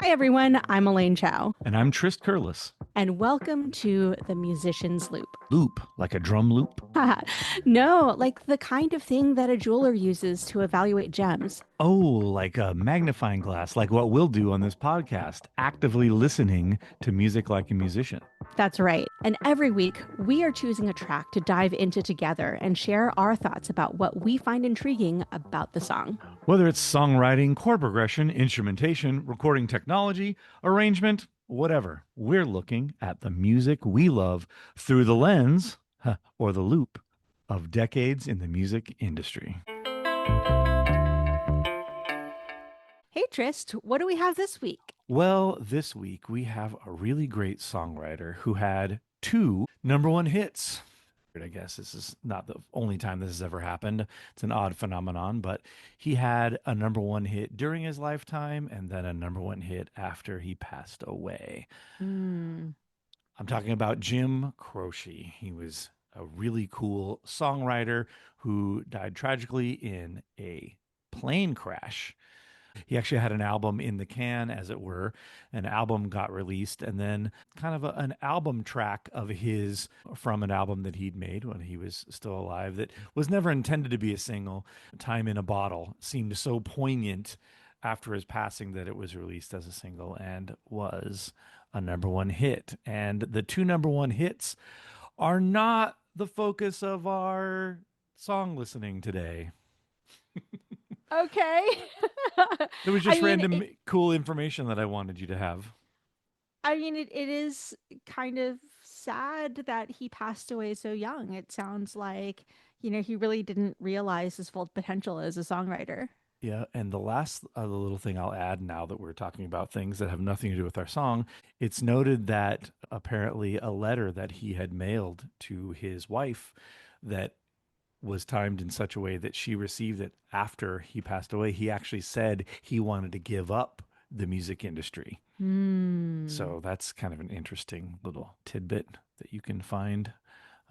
Hi, everyone. I'm Elaine Chow. And I'm Trist Curless. And welcome to The Musician's Loop. Loop, like a drum loop? No, like the kind of thing that a jeweler uses to evaluate gems. Oh, like a magnifying glass, like what we'll do on this podcast, actively listening to music like a musician. That's right. And every week, we are choosing a track to dive into together and share our thoughts about what we find intriguing about the song. Whether it's songwriting, chord progression, instrumentation, recording technology, arrangement, whatever, we're looking at the music we love through the lens, or the loop, of decades in the music industry. Hey, Trist, what do we have this week? Well, this week we have a really great songwriter who had 2 number 1 hits. I guess this is not the only time this has ever happened. It's an odd phenomenon, but he had a number 1 hit during his lifetime and then a number 1 hit after he passed away. I'm talking about Jim Croce. He was a really cool songwriter who died tragically in a plane crash. He actually had an album in the can, as it were. An album got released, and then kind of an album track of his from an album that he'd made when he was still alive that was never intended to be a single. Time in a Bottle seemed so poignant after his passing that it was released as a single and was a number 1 hit. And the 2 number 1 hits are not the focus of our song listening today. Okay. It was just random cool information that I wanted you to have. I mean, it is kind of sad that he passed away so young. It sounds like, he really didn't realize his full potential as a songwriter. Yeah, and the last little thing I'll add now that we're talking about things that have nothing to do with our song, it's noted that apparently a letter that he had mailed to his wife that was timed in such a way that she received it after he passed away. He actually said he wanted to give up the music industry. So that's kind of an interesting little tidbit that you can find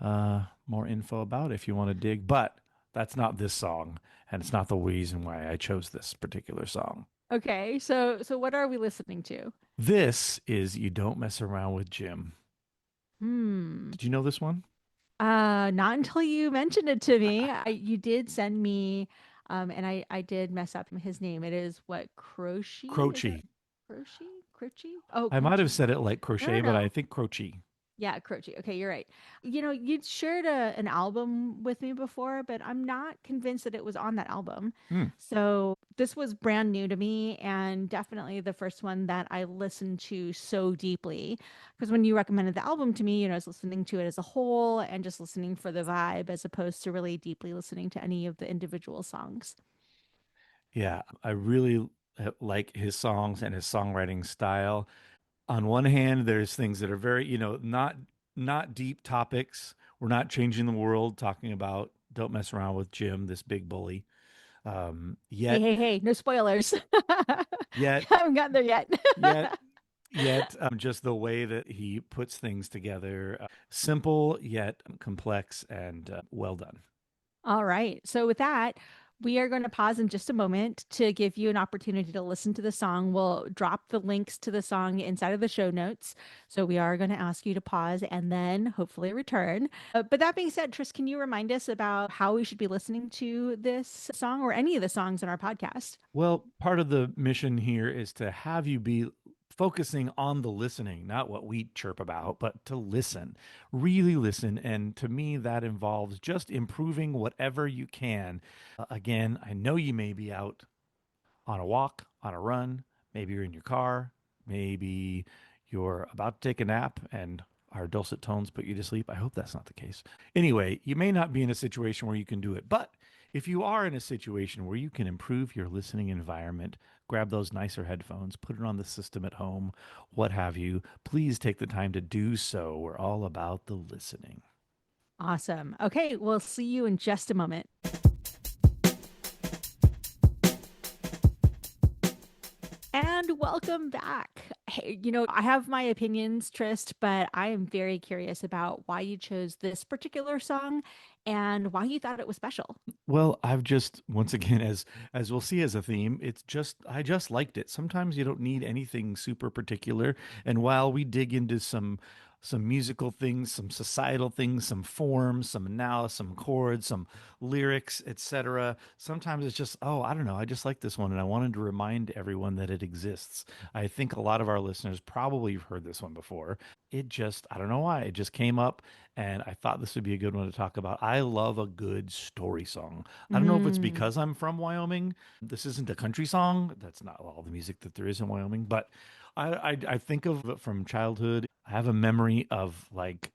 more info about if you want to dig. But that's not this song, and it's not the reason why I chose this particular song. Okay, so what are we listening to? This is You Don't Mess Around with Jim. Did you know this one? Not until you mentioned it to me. You did send me, and I did mess up his name. It is what, Croce? Croce. Croce? Oh, I might have said it like crochet, but I think Croce. Yeah, Croce. Okay, you're right. You'd shared an album with me before, but I'm not convinced that it was on that album. So this was brand new to me, and definitely the first one that I listened to so deeply. Because when you recommended the album to me, I was listening to it as a whole and just listening for the vibe as opposed to really deeply listening to any of the individual songs. Yeah, I really like his songs and his songwriting style. On one hand, there's things that are very, not deep topics. We're not changing the world, talking about don't mess around with Jim, this big bully. Yet, Hey, no spoilers. Yet, I haven't gotten there yet. Just the way that he puts things together, simple yet complex and well done. All right. So with that, we are going to pause in just a moment to give you an opportunity to listen to the song. We'll drop the links to the song inside of the show notes. So we are going to ask you to pause and then hopefully return. But that being said, Tris, can you remind us about how we should be listening to this song or any of the songs in our podcast? Well, part of the mission here is to have you be focusing on the listening, not what we chirp about, but to listen, really listen. And to me, that involves just improving whatever you can. Again, I know you may be out on a walk, on a run, maybe you're in your car, maybe you're about to take a nap and our dulcet tones put you to sleep. I hope that's not the case. Anyway, you may not be in a situation where you can do it, but if you are in a situation where you can improve your listening environment, grab those nicer headphones, put it on the system at home, what have you, please take the time to do so. We're all about the listening. Awesome. Okay, we'll see you in just a moment. And welcome back. I have my opinions, Trist, but I am very curious about why you chose this particular song and why you thought it was special. Well, I've just once again, as we'll see as a theme, it's just I just liked it. Sometimes you don't need anything super particular. And while we dig into some musical things, some societal things, some forms, some analysis, some chords, some lyrics, etc. Sometimes it's just, oh, I don't know, I just like this one and I wanted to remind everyone that it exists. I think a lot of our listeners probably have heard this one before. It just, I don't know why, it just came up and I thought this would be a good one to talk about. I love a good story song. I don't know if it's Mm. because I'm from Wyoming. This isn't a country song. That's not all the music that there is in Wyoming, but I think of it from childhood. I have a memory of like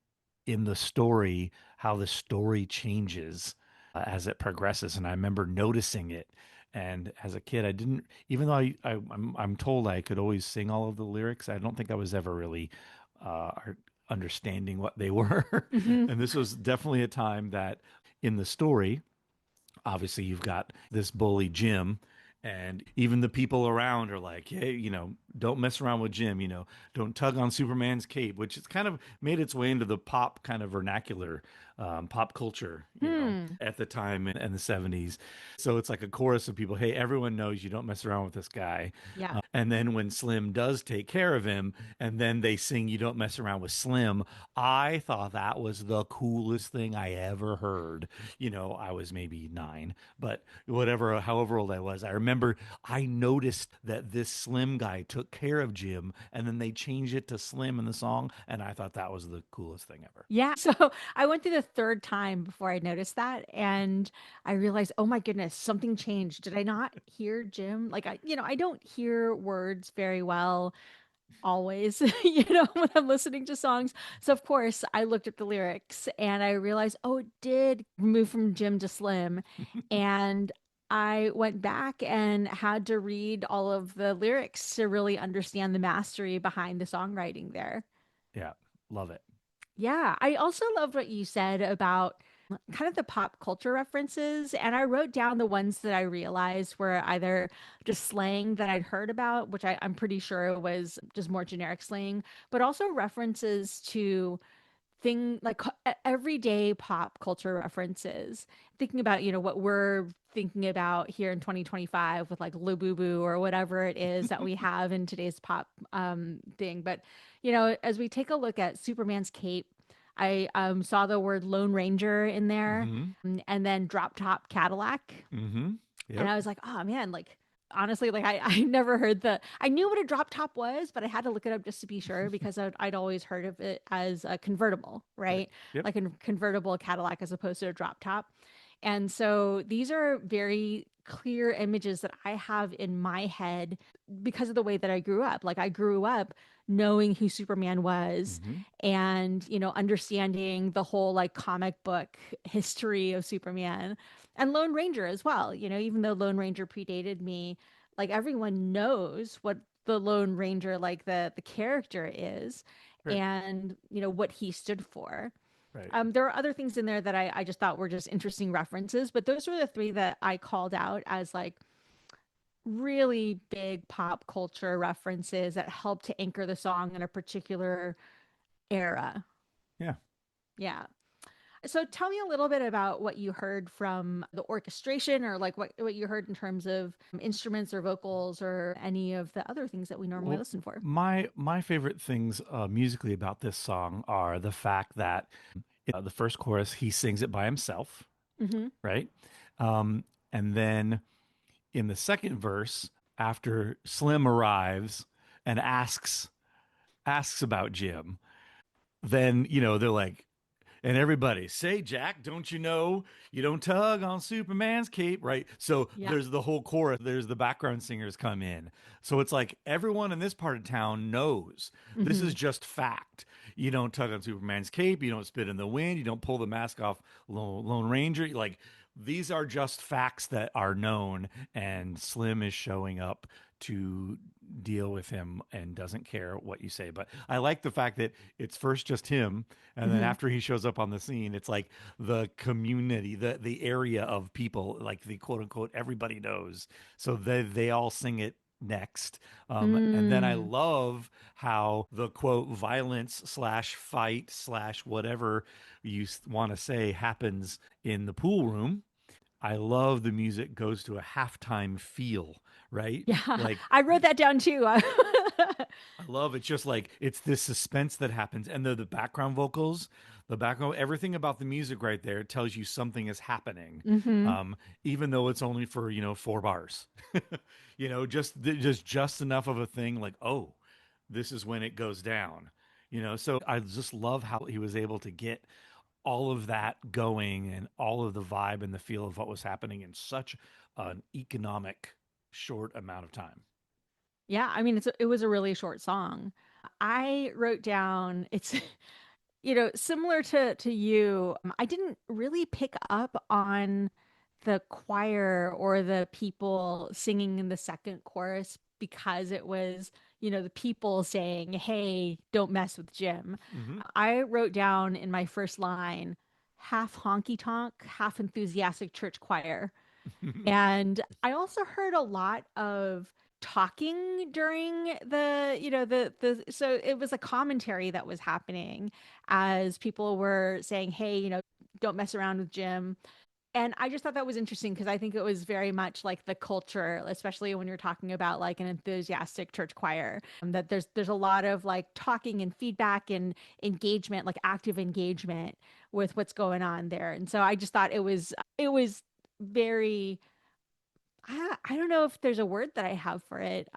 in the story how the story changes as it progresses, and I remember noticing it. And as a kid, I didn't, even though I'm told I could always sing all of the lyrics. I don't think I was ever really uh, understanding what they were. Hmm. And this was definitely a time that in the story, obviously you've got this bully Jim, and even the people around are like, hey, don't mess around with Jim, don't tug on Superman's cape, which has kind of made its way into the pop kind of vernacular, pop culture, Hmm. at the time in the 70s. So it's like a chorus of people, hey, everyone knows you don't mess around with this guy. Yeah. And then when Slim does take care of him, and then they sing You Don't Mess Around with Slim, I thought that was the coolest thing I ever heard. I was maybe 9, but whatever, however old I was, I remember I noticed that this Slim guy took care of Jim, and then they changed it to Slim in the song, and I thought that was the coolest thing ever. Yeah. So I went through the third time before I noticed that. And I realized, oh my goodness, something changed. Did I not hear Jim? Like, I don't hear words very well always, when I'm listening to songs. So of course I looked at the lyrics and I realized, oh, it did move from Jim to Slim. And I went back and had to read all of the lyrics to really understand the mastery behind the songwriting there. Yeah, love it. Yeah, I also loved what you said about kind of the pop culture references. And I wrote down the ones that I realized were either just slang that I'd heard about, which I'm pretty sure was just more generic slang, but also references to everyday pop culture references. Thinking about, what we're thinking about here in 2025 with like Labubu or whatever it is that we have in today's pop thing. But, as we take a look at Superman's cape, I saw the word Lone Ranger in there, Mm-hmm. and then drop top Cadillac. Mm-hmm. And Yep. I was like, oh man, like honestly, like I never heard I knew what a drop top was, but I had to look it up just to be sure because I'd always heard of it as a convertible, Right. right? Yep. Like a convertible Cadillac as opposed to a drop top. And so these are very clear images that I have in my head because of the way that I grew up. Like I grew up knowing who Superman was Mm-hmm. and, understanding the whole like comic book history of Superman and Lone Ranger as well. Even though Lone Ranger predated me, like everyone knows what the Lone Ranger, like the character is, Right. and what he stood for. Right. There are other things in there that I just thought were just interesting references, but those were the three that I called out as like really big pop culture references that helped to anchor the song in a particular era. Yeah. Yeah. So tell me a little bit about what you heard from the orchestration or like what you heard in terms of instruments or vocals or any of the other things that we normally Well, listen for. my favorite things musically about this song are the fact that the first chorus he sings it by himself, Hmm. right? Um, and then in the second verse, after Slim arrives and asks about Jim, then they're like, and everybody say, Jack, don't you know you don't tug on Superman's cape, right? So Yeah. there's the whole chorus. There's the background singers come in. So it's like everyone in this part of town knows this Hmm. is just fact. You don't tug on Superman's cape. You don't spit in the wind. You don't pull the mask off Lone Ranger. Like these are just facts that are known. And Slim is showing up to deal with him and doesn't care what you say. But I like the fact that it's first just him, and then Hmm. after he shows up on the scene, it's like the community, the area of people, like the quote unquote everybody knows. So they all sing it next. And then I Mm. love how the quote violence slash fight slash whatever you want to say happens in the pool room. I love the music goes to a halftime feel, right? Yeah, Like I wrote that down too. I love it's just like it's this suspense that happens, and the background vocals, the background, everything about the music right there tells you something is happening, Hmm. even though it's only for 4 bars, just enough of a thing like oh, this is when it goes down, So I just love how he was able to get all of that going and all of the vibe and the feel of what was happening in such an economic short amount of time. Yeah, I mean it was a really short song. I wrote down it's similar to you. I didn't really pick up on the choir or the people singing in the second chorus because it was, the people saying, "Hey, don't mess with Jim." Mm-hmm. I wrote down in my first line, half honky tonk, half enthusiastic church choir. And I also heard a lot of talking during so it was a commentary that was happening as people were saying, "Hey, don't mess around with Jim." And I just thought that was interesting because I think it was very much like the culture, especially when you're talking about like an enthusiastic church choir, that there's a lot of like talking and feedback and engagement, like active engagement with what's going on there. And so I just thought it was very I don't know if there's a word that I have for it.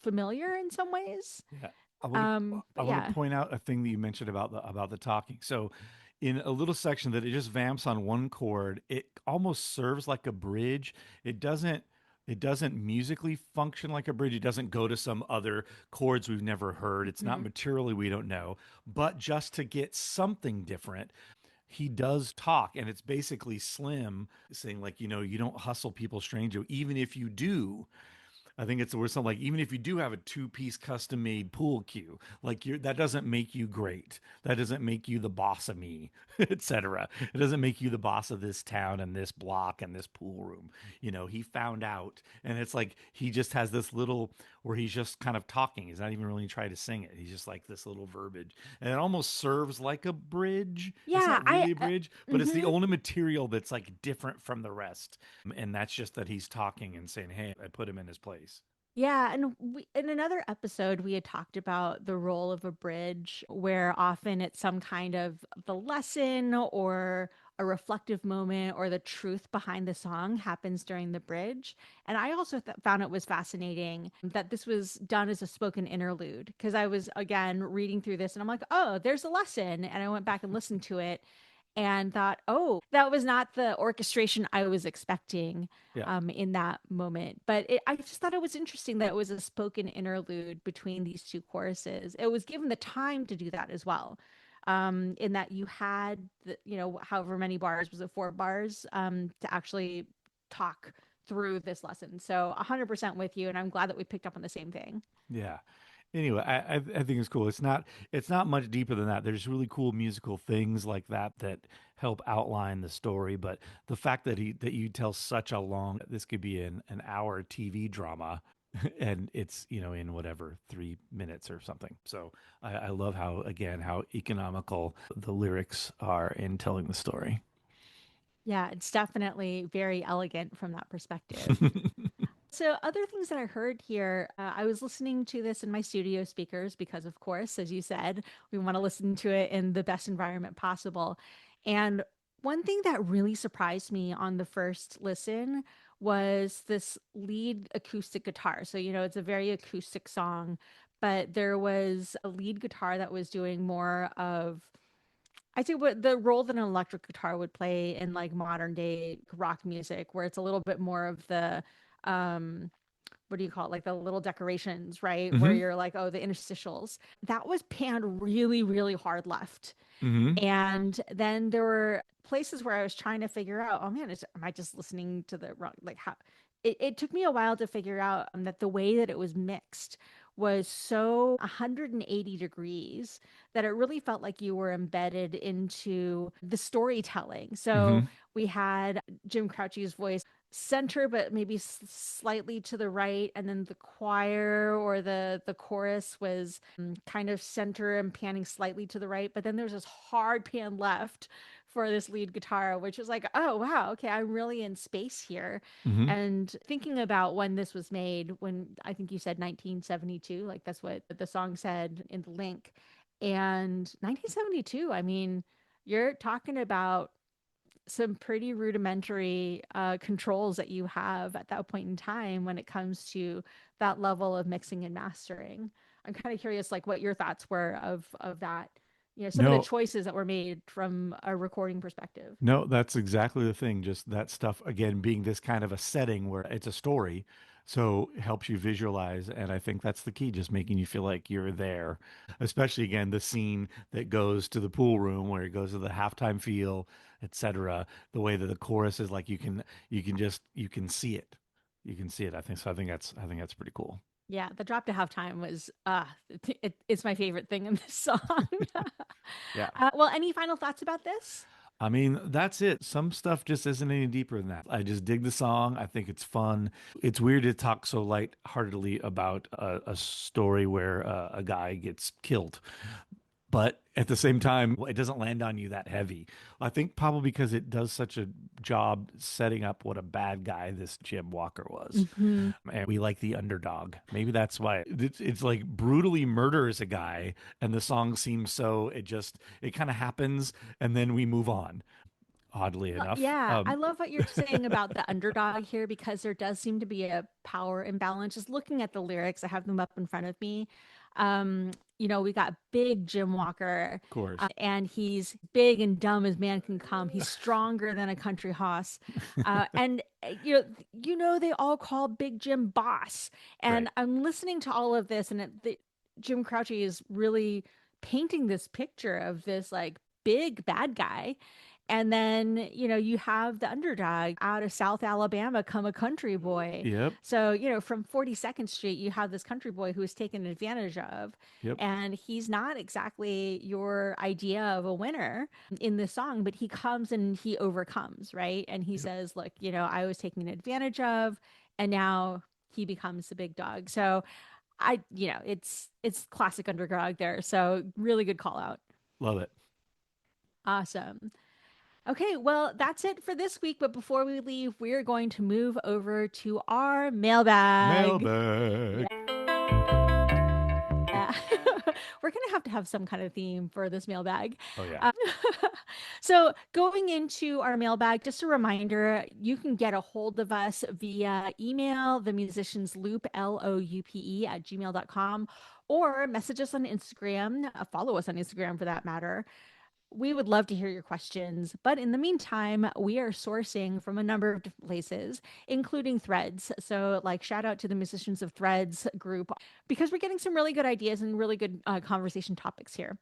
Familiar in some ways. Yeah. I want to I But want to yeah. point out a thing that you mentioned about the talking. So in a little section that it just vamps on one chord, it almost serves like a bridge. It doesn't musically function like a bridge. It doesn't go to some other chords we've never heard. It's not Mhm. materially we don't know. But just to get something different, he does talk, and it's basically Slim saying like, you don't hustle people strange. Even if you do, I think it's worth something like even if you do have a two-piece custom-made pool cue, like that doesn't make you great. That doesn't make you the boss of me, etc. It doesn't make you the boss of this town and this block and this pool room. He found out, and it's like he just has this little where he's just kind of talking. He's not even really trying to sing it. He's just like this little verbiage, and it almost serves like a bridge. It's Yeah, not really a bridge, but it's the mhm. only material that's like different from the rest, and that's just that he's talking and saying, "Hey, I put him in his place." Yeah, and in another episode we had talked about the role of a bridge where often it's some kind of the lesson or a reflective moment or the truth behind the song happens during the bridge. And I also found it was fascinating that this was done as a spoken interlude because I was again reading through this and I'm like, "Oh, there's a lesson." And I went back and listened to it and thought, oh, that was not the orchestration I was expecting Yeah. in that moment. But I just thought it was interesting that it was a spoken interlude between these two choruses. It was given the time to do that as well. In that you had, however many bars, was it 4 bars, to actually talk through this lesson. So 100% with you. And I'm glad that we picked up on the same thing. Yeah. Anyway, I think it's cool. It's not much deeper than that. There's really cool musical things like that help outline the story. But the fact that you tell such a long this could be an hour TV drama, and it's in whatever 3 minutes or something. So I love how economical the lyrics are in telling the story. Yeah, it's definitely very elegant from that perspective. So, other things that I heard here, I was listening to this in my studio speakers because, of course, as you said, we want to listen to it in the best environment possible. And one thing that really surprised me on the first listen was this lead acoustic guitar. So, it's a very acoustic song, but there was a lead guitar that was doing more of, I think, what the role that an electric guitar would play in like modern day rock music, where it's a little bit more of the, um, what do you call it? Like the little decorations, right? Where Hmm. you're like, oh, the interstitials. That was panned really, really hard left. Hmm. And then there were places where I was trying to figure out, oh man, am I just listening to the wrong, like how it took me a while to figure out that the way that it was mixed was so 180 degrees that it really felt like you were embedded into the storytelling. So Hmm. we had Jim Crouchy's voice center, but maybe slightly to the right, and then the choir or the chorus was kind of center and panning slightly to the right, but then there's this hard pan left for this lead guitar, which is like, oh wow, okay, I'm really in space here. Mm-hmm. And thinking about when this was made, when I think you said 1972, like that's what the song said in the link. And 1972, I mean, you're talking about some pretty rudimentary controls that you have at that point in time when it comes to that level of mixing and mastering. I'm kind of curious, like, what your thoughts were of that. You know, some of the No, choices that were made from a recording perspective. no, that's exactly the thing. Just that stuff, again, being this kind of a setting where it's a story. So it helps you visualize. And I think that's the key, just making you feel like you're there. Especially, again, the scene that goes to the pool room where it goes to the halftime feel, etc. The way that the chorus is like you can see it. You can see it. I think so. I think that's pretty cool. Yeah, the drop to halftime was it's my favorite thing in this song. Yeah. Well, any final thoughts about this? I mean, that's it. Some stuff just isn't any deeper than that. I just dig the song. I think it's fun. It's weird to talk so lightheartedly about a story where a guy gets killed, but at the same time, it doesn't land on you that heavy. I think probably because it does such a job setting up what a bad guy this Jim Walker was. Mm-hmm. And we like the underdog. Maybe that's why it's like brutally murders a guy, and the song seems so it kind of happens, and then we move on. Oddly enough, Yeah, I love what you're saying about the underdog here because there does seem to be a power imbalance. Just looking at the lyrics, I have them up in front of me. You know, we got big Jim Walker, of course, and he's big and dumb as man can come. He's stronger than a country hoss, and you know they all call Big Jim boss. And right? I'm listening to all of this, and Jim Crouch is really painting this picture of this like big bad guy. And then, you know, you have the underdog out of South Alabama come a country boy. Yep, So, you know, from 42nd Street, you have this country boy who is taken advantage of. yep, And he's not exactly your idea of a winner in this song, but he comes and he overcomes, right? And he yep. says, look, you know, I was taken advantage of, and now he becomes the big dog. So it's classic underdog there. So really good call out. Love it. Awesome. Okay, well, that's it for this week. But before we leave, we're going to move over to our mailbag. Mailbag. Yeah. We're going to have some kind of theme for this mailbag. Oh yeah. Uh, so, going into our mailbag, just a reminder you can get a hold of us via email, the musicians loop, LOUPE at gmail.com, or message us on Instagram, follow us on Instagram for that matter. We would love to hear your questions, but in the meantime, we are sourcing from a number of different places, including Threads. So, like, shout out to the Musicians of Threads group because we're getting some really good ideas and really good conversation topics here.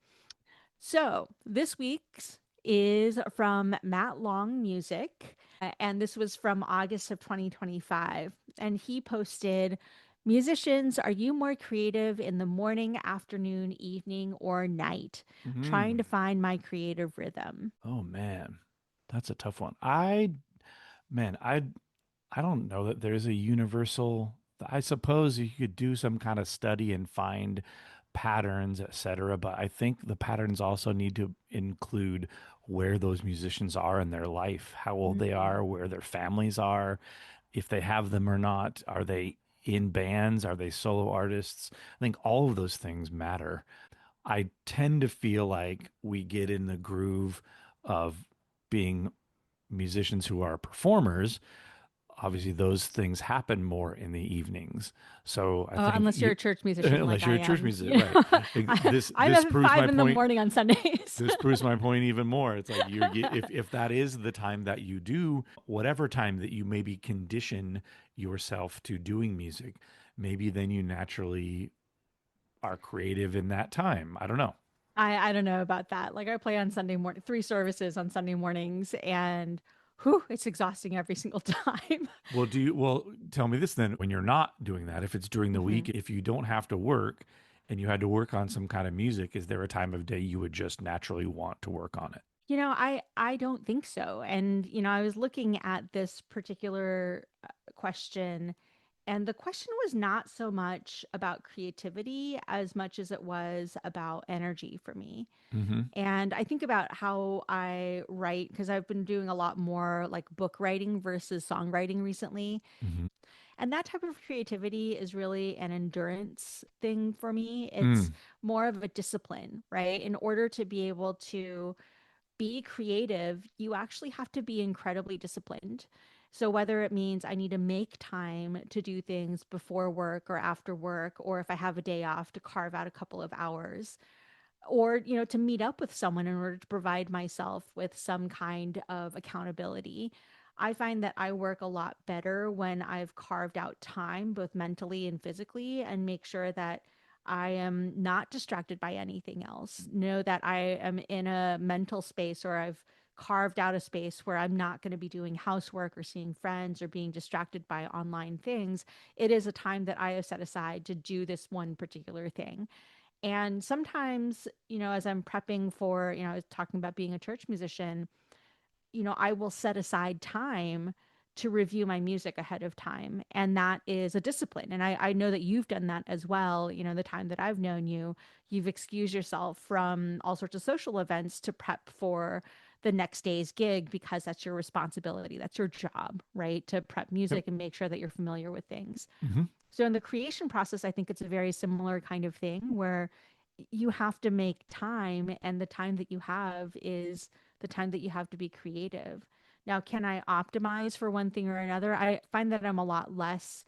So, this week's is from Matt Long Music, and this was from August of 2025. And he posted, musicians, are you more creative in the morning, afternoon, evening, or night? Trying to Mm. find my creative rhythm. Oh man, that's a tough one. Man, I don't know that there's a universal. I suppose you could do some kind of study and find patterns, etc. But I think the patterns also need to include where those musicians are in their life, how old they Mm. are, where their families are, if they have them or not. Are they in bands? Are they solo artists? I think all of those things matter. I tend to feel like we get in the groove of being musicians who are performers. Obviously, those things happen more in the evenings. So I think Unless you're a church musician like unless you're I a church am. musician, Yeah. right? I'm This up at proves my 5 in the point. morning on Sundays. This proves my point even more. It's like if that is the time that you do whatever time that you maybe condition yourself to doing music, maybe then you naturally are creative in that time. I don't know. I don't know about that. Like I play on Sunday morning, 3 services on Sunday mornings, and whew, it's exhausting every single time. Well, tell me this then, when you're not doing that, if it's during the Mhm. week, if you don't have to work and you had to work on some kind of music, is there a time of day you would just naturally want to work on it? I don't think so. And I was looking at this particular question, and the question was not so much about creativity as much as it was about energy for me. Mm-hmm. And I think about how I write because I've been doing a lot more like book writing versus songwriting recently. Mm-hmm. And that type of creativity is really an endurance thing for me. It's Mm. more of a discipline, right? In order to be able to be creative, you actually have to be incredibly disciplined. So whether it means I need to make time to do things before work or after work, or if I have a day off to carve out a couple of hours, or to meet up with someone in order to provide myself with some kind of accountability. I find that I work a lot better when I've carved out time both mentally and physically and make sure that I am not distracted by anything else. Know that I am in a mental space, or I've carved out a space where I'm not going to be doing housework or seeing friends or being distracted by online things. It is a time that I have set aside to do this one particular thing. And sometimes, as I'm prepping for, I was talking about being a church musician, I will set aside time to review my music ahead of time. And that is a discipline. And I know that you've done that as well. The time that I've known you, you've excused yourself from all sorts of social events to prep for the next day's gig because that's your responsibility. That's your job, right? To prep Yep. music and make sure that you're familiar with things. Mm-hmm. So in the creation process, I think it's a very similar kind of thing where you have to make time, and the time that you have is the time that you have to be creative. Now, can I optimize for one thing or another? I find that I'm a lot less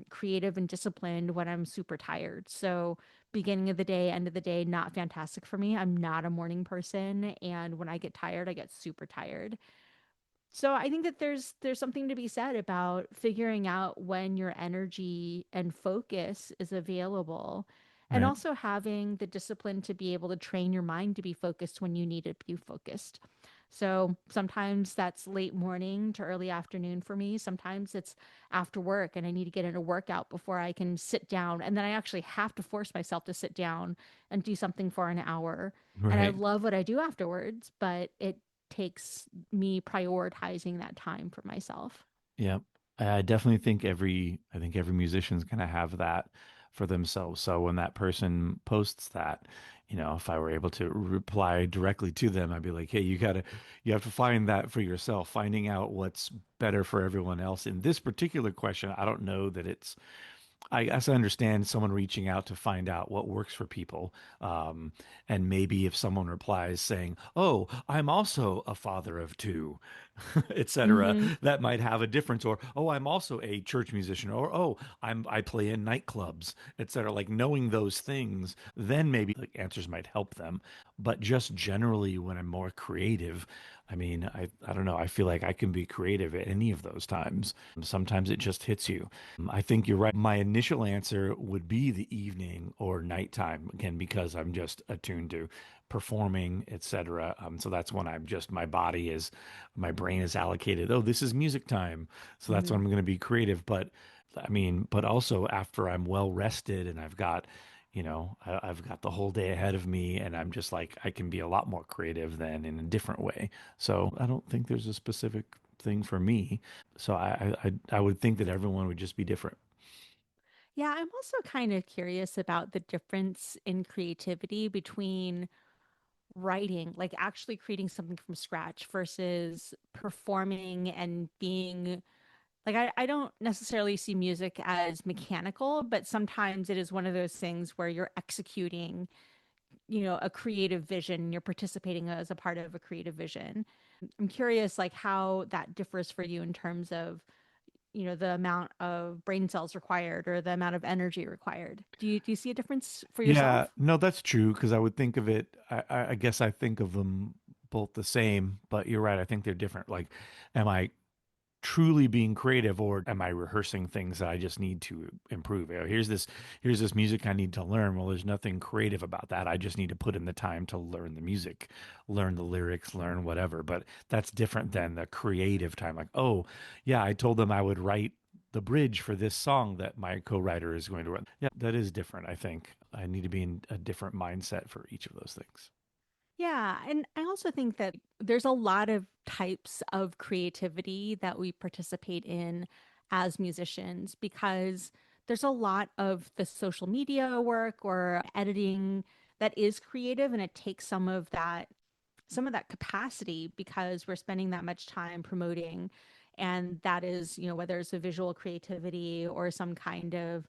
creative and disciplined when I'm super tired. So beginning of the day, end of the day, not fantastic for me. I'm not a morning person, and when I get tired, I get super tired. So I think that there's something to be said about figuring out when your energy and focus is available, and Right. also having the discipline to be able to train your mind to be focused when you need to be focused. So sometimes that's late morning to early afternoon for me. Sometimes it's after work and I need to get in a workout before I can sit down. And then I actually have to force myself to sit down and do something for an hour. And I Right. love what I do afterwards, but it takes me prioritizing that time for myself. Yeah. I definitely think every musician's gonna have that for themselves. So when that person posts that, if I were able to reply directly to them, I'd be like, hey, you have to find that for yourself, finding out what's better for everyone else. In this particular question, I don't know that it's I guess I understand someone reaching out to find out what works for people. And maybe if someone replies saying, "Oh, I'm also a father of two," etc., Mm-hmm. that might have a difference. Or, "Oh, I'm also a church musician," or, "Oh, I play in nightclubs," etc. Like knowing those things, then maybe like answers might help them. But just generally, when I'm more creative, I mean, I don't know. I feel like I can be creative at any of those times. Sometimes it just hits you. I think you're right. My initial answer would be the evening or nighttime, again, because I'm just attuned to performing, etc. So that's when my brain is allocated. Oh, this is music time. So that's Mm-hmm. when I'm going to be creative. But I mean, but also after I'm well rested and I've got the whole day ahead of me and I'm just like, I can be a lot more creative than in a different way. So I don't think there's a specific thing for me. So I would think that everyone would just be different. Yeah, I'm also kind of curious about the difference in creativity between writing, like actually creating something from scratch versus performing and being like I don't necessarily see music as mechanical, but sometimes it is one of those things where you're executing, a creative vision, you're participating as a part of a creative vision. I'm curious like how that differs for you in terms of, the amount of brain cells required or the amount of energy required. Do you see a difference for Yeah, yourself? no, that's true because I would think of it. I guess I think of them both the same, but you're right. I think they're different. Like, am I truly being creative or am I rehearsing things that I just need to improve? Here's this music I need to learn. Well, there's nothing creative about that. I just need to put in the time to learn the music, learn the lyrics, learn whatever. But that's different than the creative time. Like, oh, yeah, I told them I would write the bridge for this song that my co-writer is going to write. Yeah, that is different, I think. I need to be in a different mindset for each of those things. Yeah. And I also think that there's a lot of types of creativity that we participate in as musicians because there's a lot of the social media work or editing that is creative, and it takes some of that capacity because we're spending that much time promoting. And that is, whether it's a visual creativity or some kind of,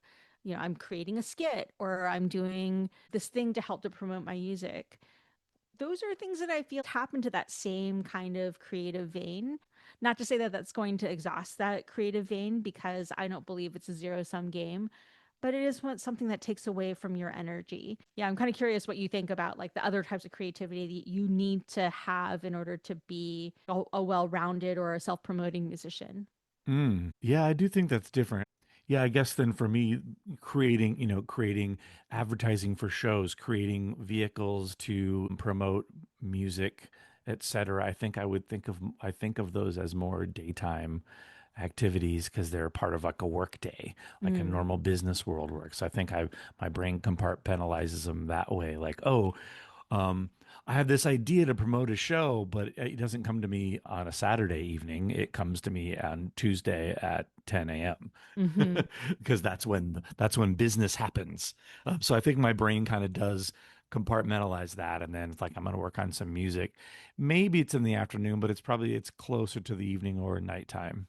I'm creating a skit or I'm doing this thing to help to promote my music. Those are things that I feel tap into that same kind of creative vein. Not to say that that's going to exhaust that creative vein because I don't believe it's a zero sum game, but it is something that takes away from your energy. Yeah, I'm kind of curious what you think about like the other types of creativity that you need to have in order to be a well-rounded or a self-promoting musician. Yeah, I do think that's different. Yeah, I guess then for me, creating advertising for shows, creating vehicles to promote music, etc. I think of those as more daytime activities because they're part of like a work day, like a normal Mm. business world works. I think my brain compartmentalizes them that way. Like, oh, um, I have this idea to promote a show, but it doesn't come to me on a Saturday evening. It comes to me on Tuesday at 10 a.m. Mm-hmm. because that's when business happens. So I think my brain kind of does compartmentalize that, and then it's like I'm going to work on some music. Maybe it's in the afternoon, but it's closer to the evening or nighttime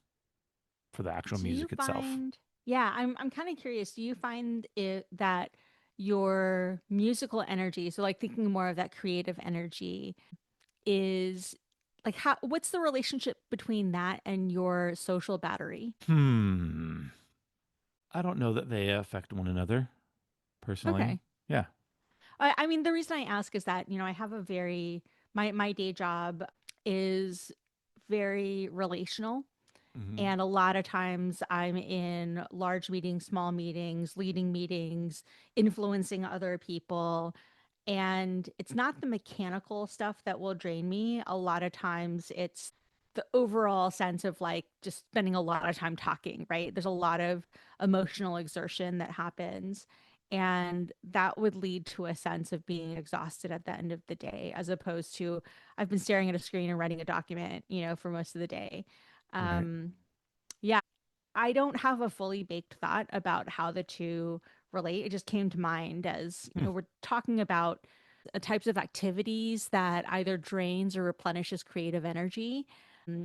for the actual Do you music itself. find, yeah, I'm kind of curious, do you find it that your musical energy, so like thinking more of that creative energy, is like what's the relationship between that and your social battery? Hmm. I don't know that they affect one another personally. Okay. Yeah. I mean, the reason I ask is that, I have my day job is very relational. Hmm. And a lot of times I'm in large meetings, small meetings, leading meetings, influencing other people. And it's not the mechanical stuff that will drain me. A lot of times it's the overall sense of like just spending a lot of time talking, right? There's a lot of emotional exertion that happens. And that would lead to a sense of being exhausted at the end of the day, as opposed to I've been staring at a screen and writing a document, for most of the day. Right. Um, yeah, I don't have a fully baked thought about how the two relate. It just came to mind as, Hmm. we're talking about types of activities that either drains or replenishes creative energy,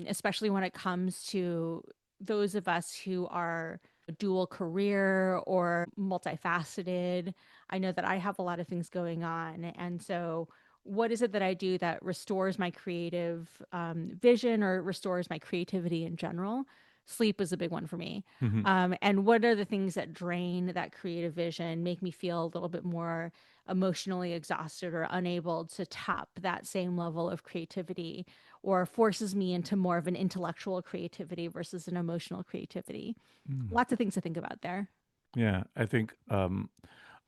especially when it comes to those of us who are dual career or multifaceted. I know that I have a lot of things going on. And so, what is it that I do that restores my creative vision or restores my creativity in general? Sleep is a big one for me. Hmm. And what are the things that drain that creative vision, make me feel a little bit more emotionally exhausted or unable to tap that same level of creativity, or forces me into more of an intellectual creativity versus an emotional creativity? Mm. Lots of things to think about there. Yeah, I think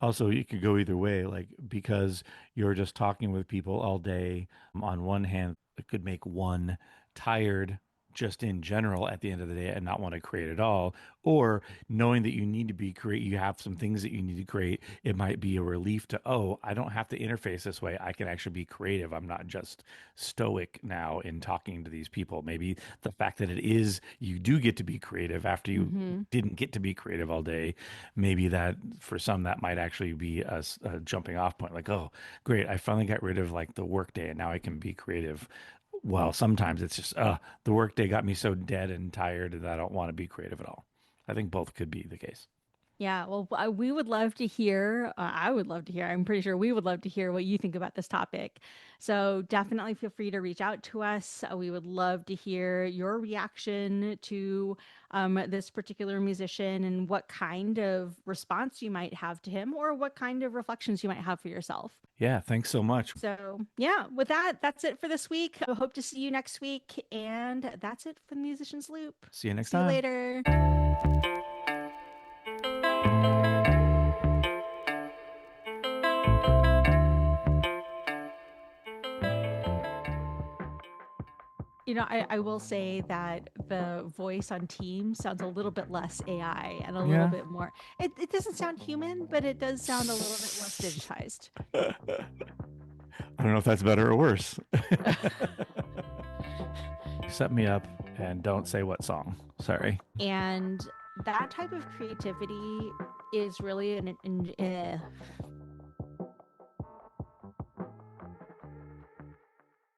also it could go either way, like because you're just talking with people all day. On one hand, it could make one tired just in general at the end of the day and not want to create at all. Or knowing that you need to be create, you have some things that you need to create. It might be a relief to, oh, I don't have to interface this way. I can actually be creative. I'm not just stoic now in talking to these people. Maybe the fact that it is, you do get to be creative after you Mm-hmm. didn't get to be creative all day. Maybe that for some that might actually be a jumping off point, like, oh, great, I finally got rid of like the work day and now I can be creative. Well, sometimes it's just the work day got me so dead and tired that I don't want to be creative at all. I think both could be the case. Yeah, well, we would love to hear. I would love to hear. I'm pretty sure we would love to hear what you think about this topic. So definitely feel free to reach out to us. We would love to hear your reaction to this particular musician and what kind of response you might have to him, or what kind of reflections you might have for yourself. Yeah, thanks so much. So, yeah, with that, that's it for this week. I hope to see you next week. And that's it for the Musician's Loop. See you next See you time. later. I will say that the voice on Teams sounds a little bit less AI and a little Yeah. bit more. It doesn't sound human, but it does sound a little bit less digitized. I don't know if that's better or worse. Set me up and don't say what song. Sorry. And that type of creativity is really